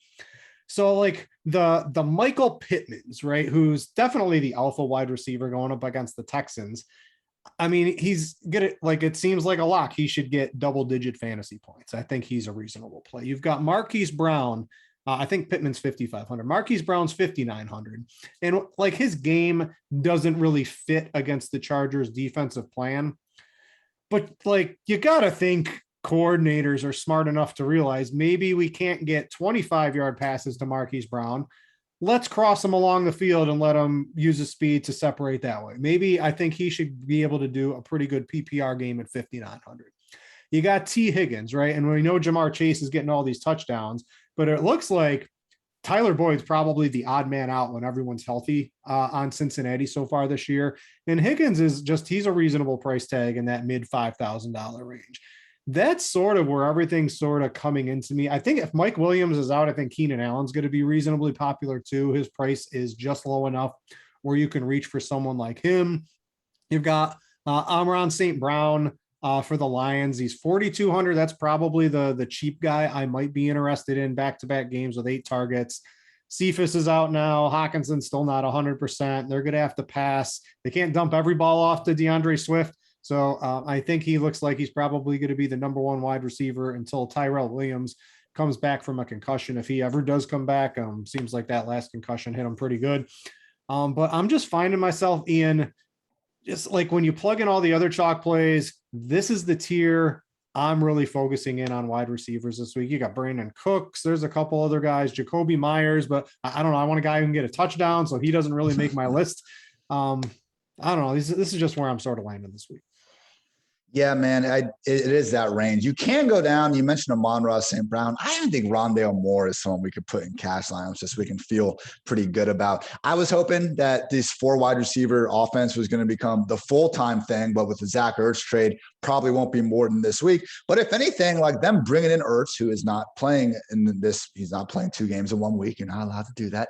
So like the Michael Pittmans, right, who's definitely the alpha wide receiver going up against the Texans. I mean, he's gonna, like, it seems like a lock. He should get double-digit fantasy points. I think he's a reasonable play. You've got Marquise Brown. I think Pittman's 5,500. Marquise Brown's 5,900. And like his game doesn't really fit against the Chargers defensive plan. But like, you got to think coordinators are smart enough to realize maybe we can't get 25-yard passes to Marquise Brown. Let's cross him along the field and let him use his speed to separate that way. Maybe I think he should be able to do a pretty good PPR game at 5,900. You got T Higgins, right? And we know Jamar Chase is getting all these touchdowns, but it looks like Tyler Boyd's probably the odd man out when everyone's healthy on Cincinnati so far this year. And Higgins is just, he's a reasonable price tag in that mid $5,000 range. That's sort of where everything's sort of coming into me. I think if Mike Williams is out, I think Keenan Allen's going to be reasonably popular too. His price is just low enough where you can reach for someone like him. You've got Amon St. Brown for the Lions. He's 4,200. That's probably the cheap guy I might be interested in. Back-to-back games with 8 targets. Cephas is out now. Hawkinson's still not 100%. They're going to have to pass. They can't dump every ball off to DeAndre Swift. So I think he looks like he's probably going to be the number 1 wide receiver until Tyrell Williams comes back from a concussion. If he ever does come back, seems like that last concussion hit him pretty good. But I'm just finding myself, Ian, just like when you plug in all the other chalk plays, this is the tier I'm really focusing in on wide receivers this week. You got Brandon Cooks. There's a couple other guys, Jacoby Myers, but I don't know. I want a guy who can get a touchdown, so he doesn't really make my list. I don't know. This is just where I'm sort of landing this week. Yeah, man, it is that range. You can go down. You mentioned Amon-Ra St. Brown. I even think Rondale Moore is someone we could put in cash lineups just so we can feel pretty good about. I was hoping that this 4 wide receiver offense was going to become the full-time thing, but with the Zach Ertz trade, probably won't be more than this week. But if anything, like them bringing in Ertz, who is not playing in this, he's not playing 2 games in 1 week. You're not allowed to do that.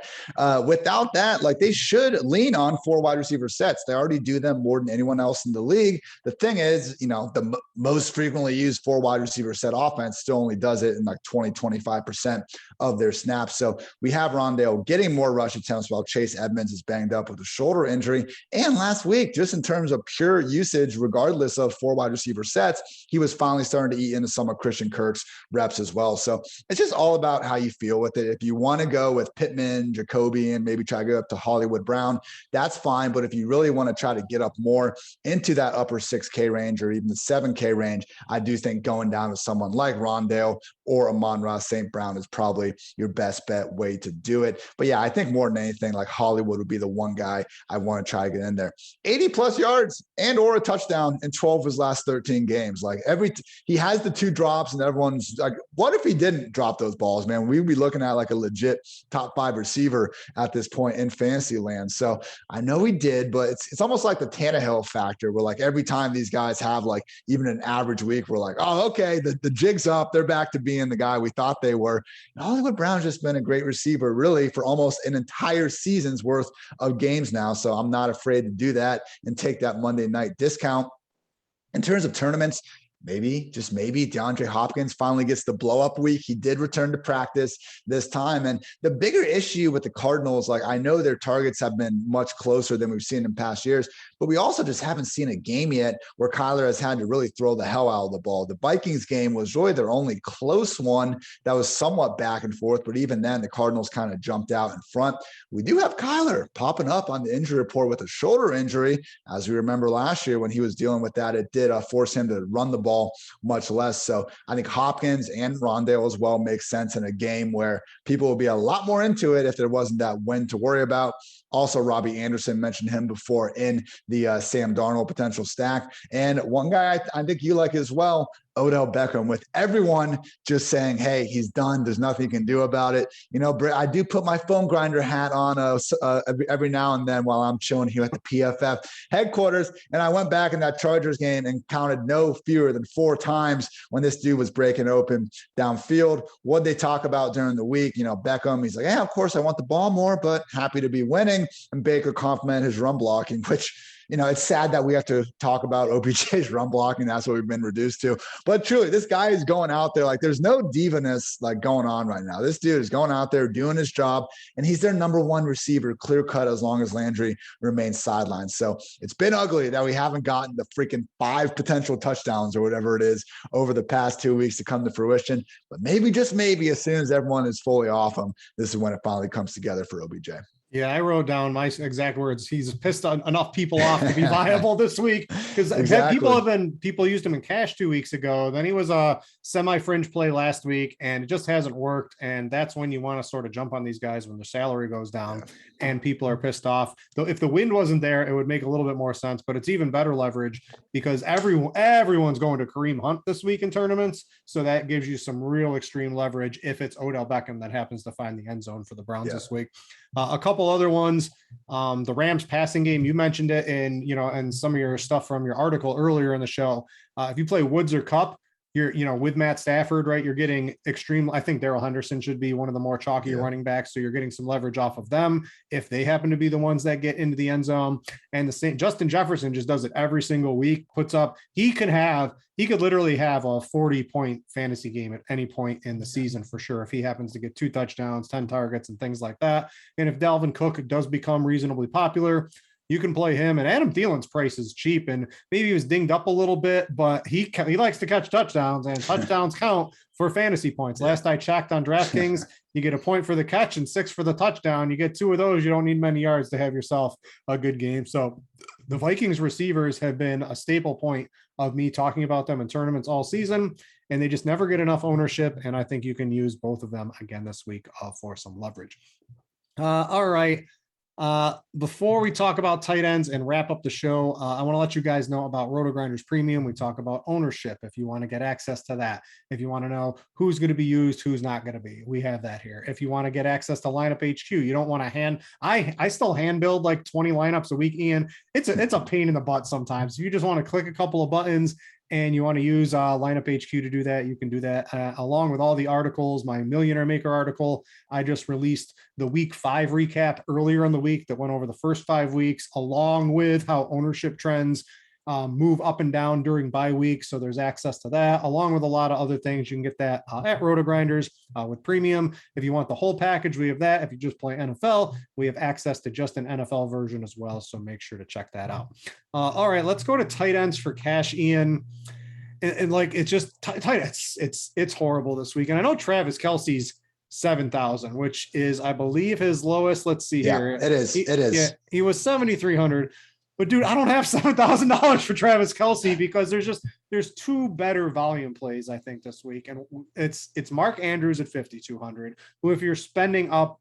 Without that, like they should lean on 4 wide receiver sets. They already do them more than anyone else in the league. The thing is, the most frequently used 4 wide receiver set offense still only does it in like 20-25% of their snaps. So we have Rondale getting more rush attempts while Chase Edmonds is banged up with a shoulder injury. And last week, just in terms of pure usage, regardless of 4 wide receiver sets, he was finally starting to eat into some of Christian Kirk's reps as well. So it's just all about how you feel with it. If you want to go with Pittman, Jacoby, and maybe try to go up to Hollywood Brown, that's fine. But if you really want to try to get up more into that upper 6K range or even the 7K range, I do think going down to someone like Rondale or Amon-Ra St. Brown is probably your best bet way to do it. But yeah, I think more than anything, like Hollywood would be the one guy I want to try to get in there. 80 plus yards and or a touchdown in 12 of his last 13 games. Like he has the 2 drops and everyone's like, what if he didn't drop those balls, man? We'd be looking at like a legit top 5 receiver at this point in fantasy land. So I know he did, but it's almost like the Tannehill factor where like every time these guys have like even an average week, we're like, oh, okay, the jig's up. They're back to being the guy we thought they were. And Hollywood Brown's just been a great receiver really for almost an entire season's worth of games now. So I'm not afraid to do that and take that Monday night discount. In terms of tournaments, maybe, just maybe, DeAndre Hopkins finally gets the blow-up week. He did return to practice this time. And the bigger issue with the Cardinals, like I know their targets have been much closer than we've seen in past years, but we also just haven't seen a game yet where Kyler has had to really throw the hell out of the ball. The Vikings game was really their only close one that was somewhat back and forth, but even then the Cardinals kind of jumped out in front. We do have Kyler popping up on the injury report with a shoulder injury. As we remember last year when he was dealing with that, it did force him to run the ball much less. So I think Hopkins and Rondale as well make sense in a game where people will be a lot more into it if there wasn't that win to worry about. Also, Robbie Anderson, mentioned him before in the Sam Darnold potential stack. And one guy I think you like as well, Odell Beckham, with everyone just saying, hey, he's done. There's nothing you can do about it. You know, Britt, I do put my phone grinder hat on every now and then while I'm chilling here at the PFF headquarters. And I went back in that Chargers game and counted no fewer than 4 times when this dude was breaking open downfield. What'd they talk about during the week? You know, Beckham, he's like, yeah, of course I want the ball more, but happy to be winning. And Baker complimented his run blocking, which, you know, it's sad that we have to talk about OBJ's run blocking. That's what we've been reduced to. But truly, this guy is going out there like there's no divaness like going on right now. This dude is going out there doing his job, and he's their number 1 receiver, clear cut, as long as Landry remains sidelined. So it's been ugly that we haven't gotten the freaking 5 potential touchdowns or whatever it is over the past 2 weeks to come to fruition. But maybe, just maybe, as soon as everyone is fully off him, this is when it finally comes together for OBJ. Yeah, I wrote down my exact words. He's pissed enough people off to be viable this week, because people used him in cash 2 weeks ago. Then he was a semi-fringe play last week, and it just hasn't worked. And that's when you want to sort of jump on these guys when their salary goes down and people are pissed off. Though if the wind wasn't there, it would make a little bit more sense. But it's even better leverage because everyone's going to Kareem Hunt this week in tournaments. So that gives you some real extreme leverage if it's Odell Beckham that happens to find the end zone for the Browns this week. A couple other ones, the Rams passing game, you mentioned it in, you know, and some of your stuff from your article earlier in the show. If you play Woods or Kupp, you're, you know, with Matt Stafford, right, you're getting extreme. I think Darrell Henderson should be one of the more chalky running backs. So you're getting some leverage off of them if they happen to be the ones that get into the end zone. And the same, Justin Jefferson just does it every single week, puts up, he could literally have a 40-point fantasy game at any point in the season for sure, if he happens to get 2 touchdowns, 10 targets and things like that. And if Dalvin Cook does become reasonably popular, you can play him. And Adam Thielen's price is cheap, and maybe he was dinged up a little bit, but he likes to catch touchdowns, and touchdowns count for fantasy points. Last I checked on DraftKings, you get a point for the catch and 6 for the touchdown. You get 2 of those, you don't need many yards to have yourself a good game. So the Vikings receivers have been a staple point of me talking about them in tournaments all season, and they just never get enough ownership. And I think you can use both of them again this week for some leverage. All right. Before we talk about tight ends and wrap up the show, I want to let you guys know about RotoGrinders Premium. We talk about ownership. If you want to get access to that, if you want to know who's going to be used, who's not going to be, we have that here. If you want to get access to Lineup HQ, you don't want to I still hand build like 20 lineups a week, Ian. It's a pain in the butt sometimes. If you just want to click a couple of buttons and you want to use Lineup HQ to do that, you can do that along with all the articles. My Millionaire Maker article, I just released the week 5 recap earlier in the week that went over the first 5 weeks, along with how ownership trends move up and down during bye week. So there's access to that, along with a lot of other things. You can get that at RotoGrinders with Premium. If you want the whole package, we have that. If you just play NFL, we have access to just an NFL version as well. So make sure to check that out. All right, let's go to tight ends for cash, Ian. And like, it's just tight ends. It's horrible this week. And I know Travis Kelce's 7,000, which is, I believe, his lowest. Let's see here. It is. Yeah, he was 7,300. But dude, I don't have $7,000 for Travis Kelce because there's 2 better volume plays, I think, this week. And it's Mark Andrews at 5,200, who, if you're spending up,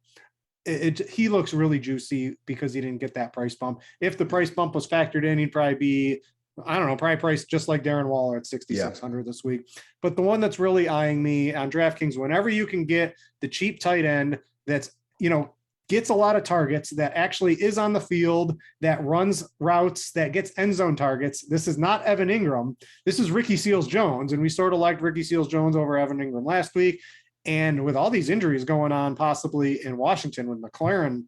he looks really juicy because he didn't get that price bump. If the price bump was factored in, he'd probably be, I don't know, probably priced just like Darren Waller at 6,600 this week. But the one that's really eyeing me on DraftKings, whenever you can get the cheap tight end that's, you know, gets a lot of targets, that actually is on the field, that runs routes, that gets end zone targets. This is not Evan Ingram. This is Ricky Seals-Jones. And we sort of liked Ricky Seals-Jones over Evan Ingram last week. And with all these injuries going on, possibly in Washington, with McLaren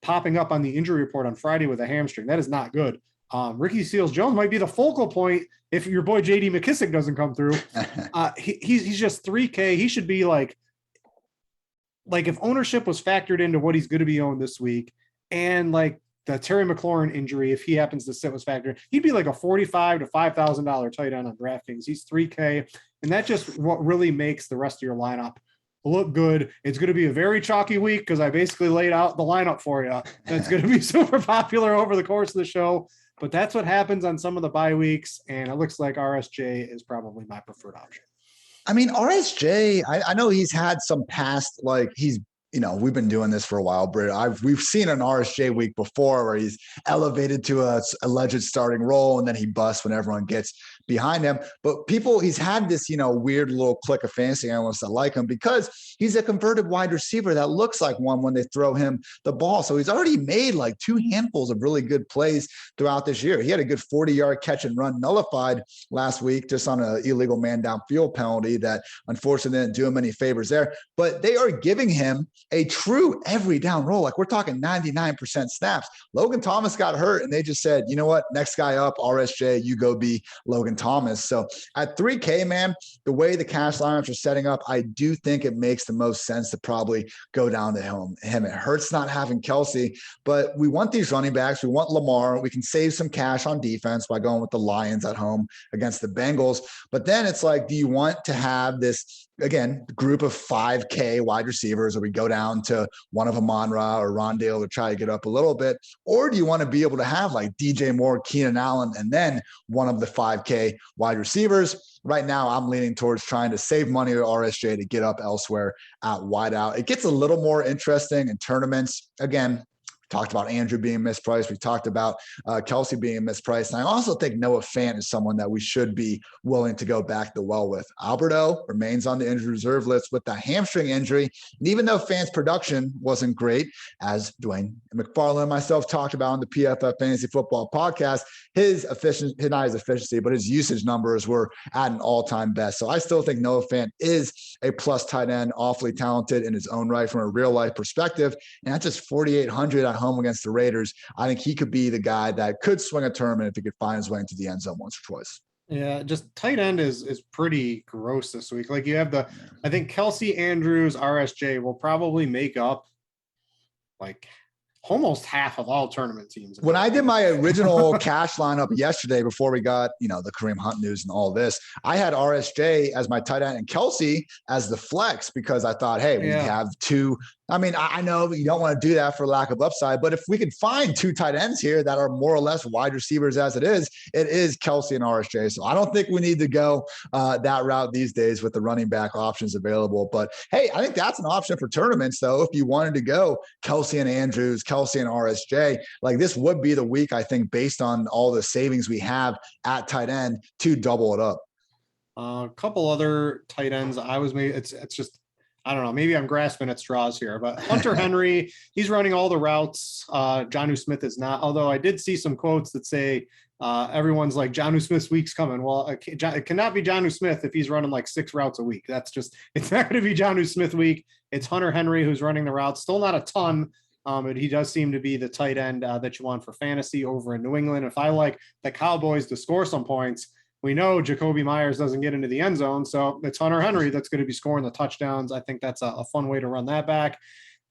popping up on the injury report on Friday with a hamstring, that is not good. Ricky Seals-Jones might be the focal point if your boy JD McKissick doesn't come through. He's just 3K. He should be like if ownership was factored into what he's going to be owned this week, and like the Terry McLaurin injury, if he happens to sit, was factored, he'd be like a $45,000 to $5,000 tight end on DraftKings. He's 3K, and that's just what really makes the rest of your lineup look good. It's going to be a very chalky week because I basically laid out the lineup for you. That's going to be super popular over the course of the show. But that's what happens on some of the bye weeks, and it looks like RSJ is probably my preferred option. I mean, RSJ, I know he's had some past, like he's, you know, we've been doing this for a while, Britt. We've seen an RSJ week before where he's elevated to a alleged starting role and then he busts when everyone gets behind him. But he's had this, weird little clique of fantasy analysts that like him because he's a converted wide receiver that looks like one when they throw him the ball. So he's already made like 2 handfuls of really good plays throughout this year. He had a good 40-yard catch and run nullified last week just on an illegal man downfield penalty that unfortunately didn't do him any favors there. But they are giving him a true every down role. Like we're talking 99% snaps. Logan Thomas got hurt and they just said, you know what, next guy up, RSJ, you go be Logan Thomas. So at 3K, man, the way the cash lineups are setting up, I do think it makes the most sense to probably go down to him. It hurts not having Kelsey, but we want these running backs. We want Lamar. We can save some cash on defense by going with the Lions at home against the Bengals. But then it's like, do you want to have this, again, group of 5K wide receivers, or we go down to one of Amon-Ra or Rondale to try to get up a little bit? Or do you want to be able to have like DJ Moore, Keenan Allen, and then one of the 5K wide receivers? Right now, I'm leaning towards trying to save money with RSJ to get up elsewhere at wideout. It gets a little more interesting in tournaments. Again, talked about Andrew being mispriced. We talked about Kelsey being mispriced. And I also think Noah Fant is someone that we should be willing to go back the well with. Alberto remains on the injured reserve list with that hamstring injury. And even though Fant's production wasn't great, as Dwayne McFarland and myself talked about on the PFF Fantasy Football podcast, his efficiency, not his efficiency, but his usage numbers were at an all-time best. So I still think Noah Fant is a plus tight end, awfully talented in his own right from a real-life perspective. And that's just 4,800 at home against the Raiders. I think he could be the guy that could swing a tournament if he could find his way into the end zone once or twice. Yeah, just tight end is pretty gross this week. Like you have I think Kelsey, Andrews, RSJ will probably make up like almost half of all tournament teams. When I did my original cash lineup yesterday, before we got, the Kareem Hunt news and all this, I had RSJ as my tight end and Kelsey as the flex because I thought, hey, we have 2. I mean, I know you don't want to do that for lack of upside, but if we can find 2 tight ends here that are more or less wide receivers as it is Kelsey and RSJ. So I don't think we need to go that route these days with the running back options available. But hey, I think that's an option for tournaments, though. If you wanted to go Kelsey and Andrews, Kelsey and RSJ, like this would be the week, I think, based on all the savings we have at tight end to double it up. A couple other tight ends it's just, I don't know, maybe I'm grasping at straws here, but Hunter Henry, he's running all the routes. Jonnu Smith is not, although I did see some quotes that say everyone's like, Jonnu Smith's week's coming. Well, it cannot be Jonnu Smith if he's running like 6 routes a week. It's not going to be Jonnu Smith week. It's Hunter Henry who's running the routes. Still not a ton, but he does seem to be the tight end that you want for fantasy over in New England. If I like the Cowboys to score some points, we know Jacoby Myers doesn't get into the end zone, so it's Hunter Henry that's going to be scoring the touchdowns. I think that's a fun way to run that back.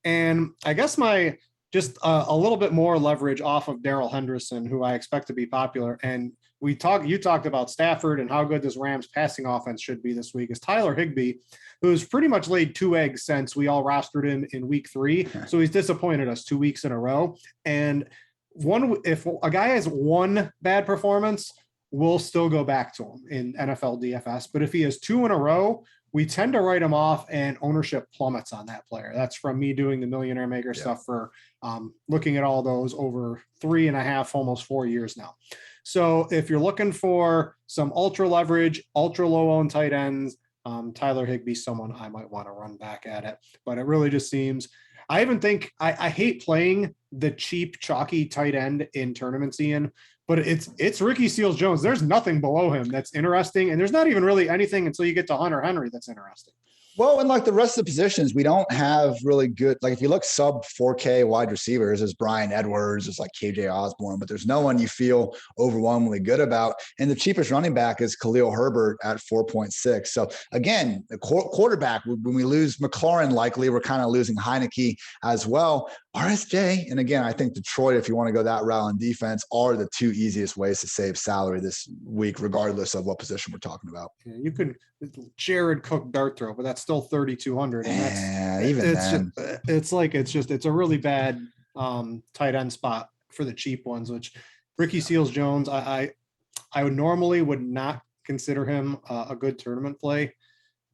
And I guess just a little bit more leverage off of Darrell Henderson, who I expect to be popular. And you talked about Stafford and how good this Rams passing offense should be this week, is Tyler Higbee, who's pretty much laid 2 eggs since we all rostered him in week 3. So he's disappointed us 2 weeks in a row. And if a guy has 1 bad performance, we'll still go back to him in NFL DFS. But if he has 2 in a row, we tend to write him off and ownership plummets on that player. That's from me doing the Millionaire Maker stuff for looking at all those over 3.5, almost 4 years now. So if you're looking for some ultra leverage, ultra low owned tight ends, Tyler Higbee, someone I might want to run back at it. But it really just seems, I even think I hate playing the cheap, chalky tight end in tournaments, Ian, but it's Ricky Seals-Jones. There's nothing below him that's interesting, and there's not even really anything until you get to Hunter Henry that's interesting. Well, and like the rest of the positions, we don't have really good, like if you look sub 4K wide receivers, there's Brian Edwards, there's like KJ Osborne, but there's no one you feel overwhelmingly good about. And the cheapest running back is Khalil Herbert at 4.6. So again, the quarterback, when we lose McLaurin, likely we're kind of losing Heineke as well. RSJ, and again, I think Detroit, if you want to go that route on defense, are the 2 easiest ways to save salary this week, regardless of what position we're talking about. Yeah, you could Jared Cook dart throw, but that's still 3,200. And it's a really bad tight end spot for the cheap ones, which Ricky Seals-Jones, I would not consider him a good tournament play,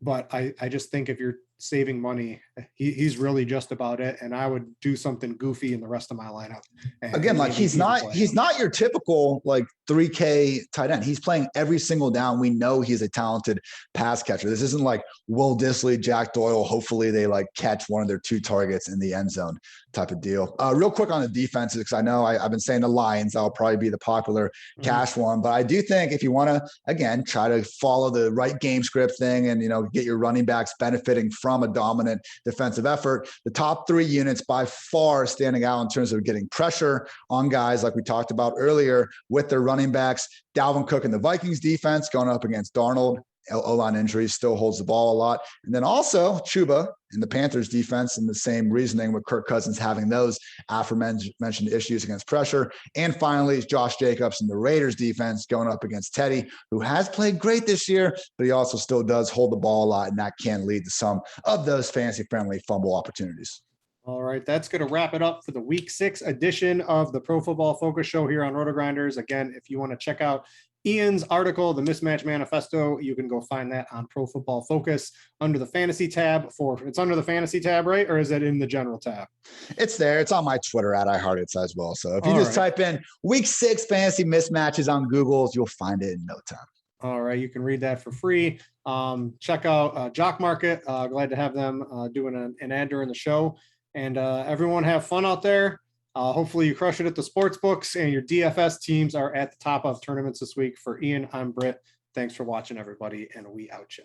but I just think if you're saving money he's really just about it. And I would do something goofy in the rest of my lineup. Again, like he's not your typical like 3K tight end. He's playing every single down. We know he's a talented pass catcher. This isn't like Will Dissly, Jack Doyle. Hopefully they like catch one of their 2 targets in the end zone type of deal. Real quick on the defenses, because I know I've been saying the Lions, that'll probably be the popular cash one. But I do think if you want to, again, try to follow the right game script thing and, get your running backs benefiting from a dominant defensive effort, the top 3 units by far standing out in terms of getting pressure on guys like we talked about earlier with their running backs. Dalvin Cook and the Vikings defense going up against Darnold. O-line injuries, still holds the ball a lot. And then also Chuba in the Panthers defense, in the same reasoning with Kirk Cousins having those aforementioned issues against pressure. And finally, Josh Jacobs in the Raiders defense going up against Teddy, who has played great this year, but he also still does hold the ball a lot, and that can lead to some of those fantasy-friendly fumble opportunities. All right, that's going to wrap it up for the Week 6 edition of the Pro Football Focus Show here on RotoGrinders. Again, if you want to check out Ian's article, The Mismatch Manifesto, you can go find that on Pro Football Focus under the fantasy tab. It's under the fantasy tab, right? Or is it in the general tab? It's there. It's on my Twitter at iHeartitz as well. So if you type in Week 6 fantasy mismatches on Google, you'll find it in no time. All right, you can read that for free. Check out Jock Market. Glad to have them doing an ad during the show. And everyone have fun out there. Hopefully you crush it at the sports books and your DFS teams are at the top of tournaments this week. For Ian, I'm Brit. Thanks for watching, everybody, and we out ya.